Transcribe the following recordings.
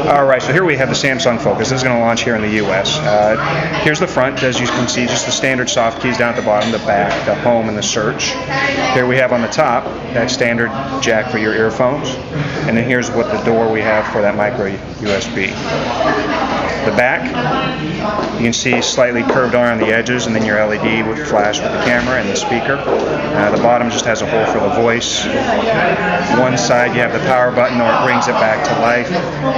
All right, so here we have the Samsung Focus. This is going to launch here in the U.S. Here's the front, as you can see, just the standard soft keys down at the bottom, the back, the home, and the search. Here we have on the top that standard jack for your earphones. And then here's what the door we have for that micro USB. The back, you can see slightly curved around the edges, and then your LED would flash with the camera and the speaker. The bottom just has a hole for the voice. One side you have the power button, or it brings it back to life.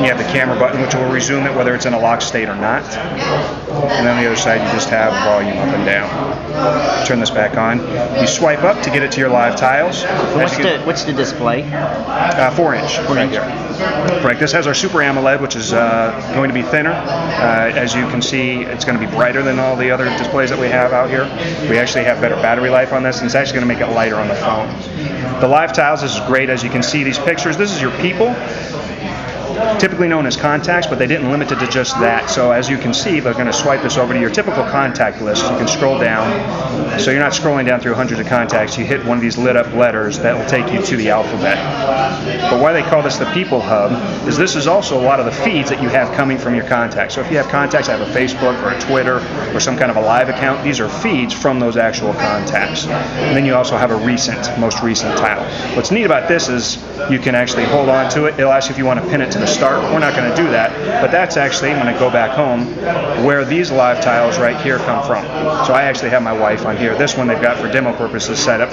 You have the camera button, which will resume it whether it's in a locked state or not. And on the other side you just have volume up and down. Turn this back on. You swipe up to get it to your live tiles. What's the display? 4-inch. Right here. Right. This has our Super AMOLED, which is going to be thinner. As you can see, it's going to be brighter than all the other displays that we have out here. We actually have better battery life on this, and it's actually going to make it lighter on the phone. The live tiles, this is great. As you can see, these pictures, this is your people, typically known as contacts, but they didn't limit it to just that. So as you can see, they're going to swipe this over to your typical contact list. You can scroll down, so you're not scrolling down through hundreds of contacts. You hit one of these lit up letters that will take you to the alphabet. But why they call this the People Hub is this is also a lot of the feeds that you have coming from your contacts. So if you have contacts that have a Facebook or a Twitter or some kind of a live account, these are feeds from those actual contacts. And then you also have a most recent tile. What's neat about this is you can actually hold on to it. It'll ask you if you want to pin it to the start. We're not going to do that, but that's actually, when I go back home, where these live tiles right here come from. So I actually have my wife on here. This one they've got for demo purposes set up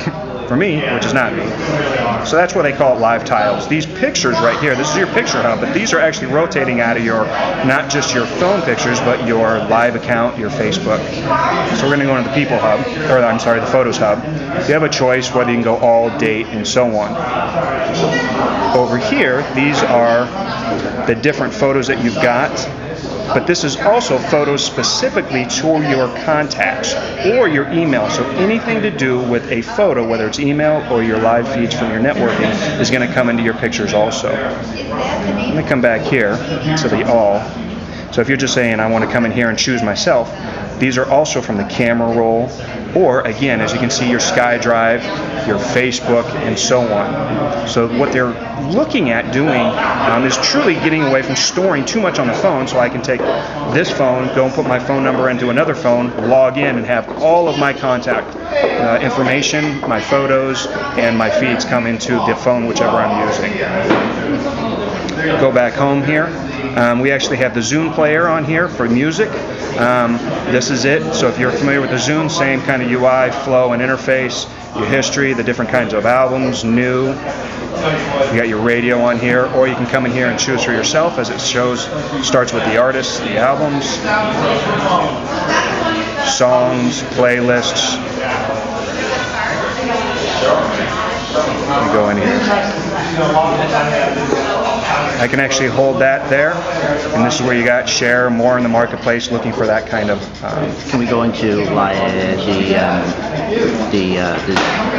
for me, which is not me. So that's what they call it, live tiles. These pictures right here, this is your picture hub, but these are actually rotating out of your, not just your phone pictures, but your live account, your Facebook. So we're going to go into the People Hub, or I'm sorry, the Photos Hub. You have a choice whether you can go all, date, and so on. Over here, these are the different photos that you've got, but this is also photos specifically to your contacts or your email. So anything to do with a photo, whether it's email or your live feeds from your networking, is going to come into your pictures also. Let me come back here to the all. So if you're just saying, I want to come in here and choose myself, these are also from the camera roll, or again, as you can see, your SkyDrive, your Facebook, and so on. So what they're looking at doing is truly getting away from storing too much on the phone, so I can take this phone, go and put my phone number into another phone, log in, and have all of my contact information, my photos, and my feeds come into the phone, whichever I'm using. Go back home here. We actually have the Zune player on here for music. This is it. So if you're familiar with the Zune, same kind of UI, flow, and interface. Your history, the different kinds of albums, new. You got your radio on here, or you can come in here and choose for yourself, as it starts with the artists, the albums, songs, playlists. You go in here. I can actually hold that there, and this is where you got share, more in the marketplace, looking for that kind of. Can we go into the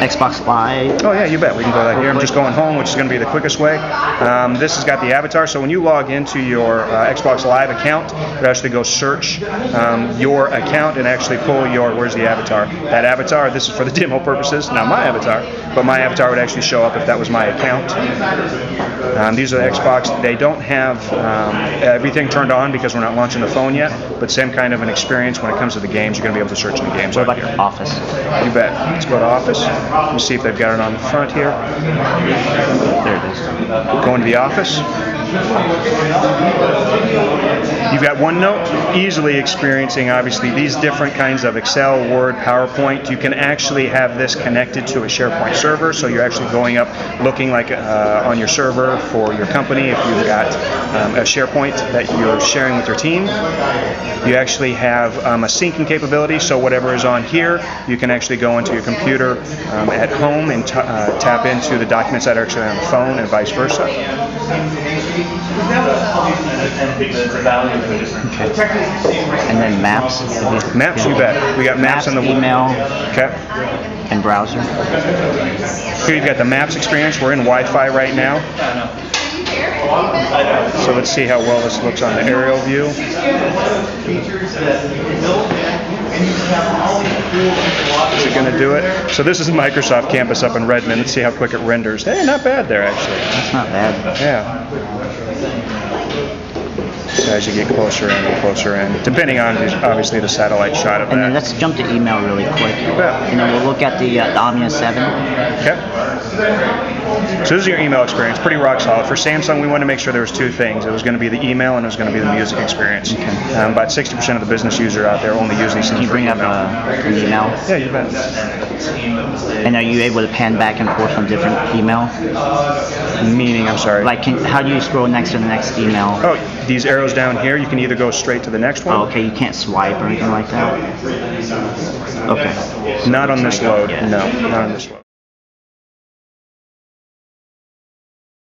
Xbox Live? Oh yeah, you bet. We can go right here. I'm just going home, which is going to be the quickest way. This has got the avatar, so when you log into your Xbox Live account, you actually go search your account and actually pull your, where's the avatar? That avatar, this is for the demo purposes, not my avatar, but my avatar would actually show up if that was my account. These are the Xbox. They don't have everything turned on because we're not launching the phone yet, but same kind of an experience when it comes to the games. You're going to be able to search in the games. What about your Office? You bet. Let's go to Office. Let me see if they've got it on the front here. There it is. Go into the Office. You've got OneNote, easily experiencing obviously these different kinds of Excel, Word, PowerPoint. You can actually have this connected to a SharePoint server, so you're actually going up looking like on your server for your company. If you've got a SharePoint that you're sharing with your team, you actually have a syncing capability, so whatever is on here, you can actually go into your computer at home and tap into the documents that are actually on the phone, and vice versa. And then Maps. Maps, you bet. We got Maps on the email. Okay. And browser. Here you've got the Maps experience. We're in Wi-Fi right now. So let's see how well this looks on the aerial view. Is it going to do it? So this is Microsoft Campus up in Redmond. Let's see how quick it renders. Hey, not bad there, actually. That's not bad. Yeah. as you get closer in, depending on obviously the satellite shot of And then that. let's jump to email really quick. Yeah. And then we'll look at the Omnia 7. Okay. So this is your email experience, pretty rock solid. For Samsung, we wanted to make sure there was two things. It was going to be the email and it was going to be the music experience. Okay. About 60% of the business user out there only use these things Can you for bring up email. an email? Yeah, you bet. And are you able to pan back and forth from different email? Meaning, I'm sorry. Like, how do you scroll next to the next email? Oh, these arrows down here, you can either go straight to the next one. Oh, okay, you can't swipe or anything like that? Okay. Not on this load. Yeah. No, not on this load.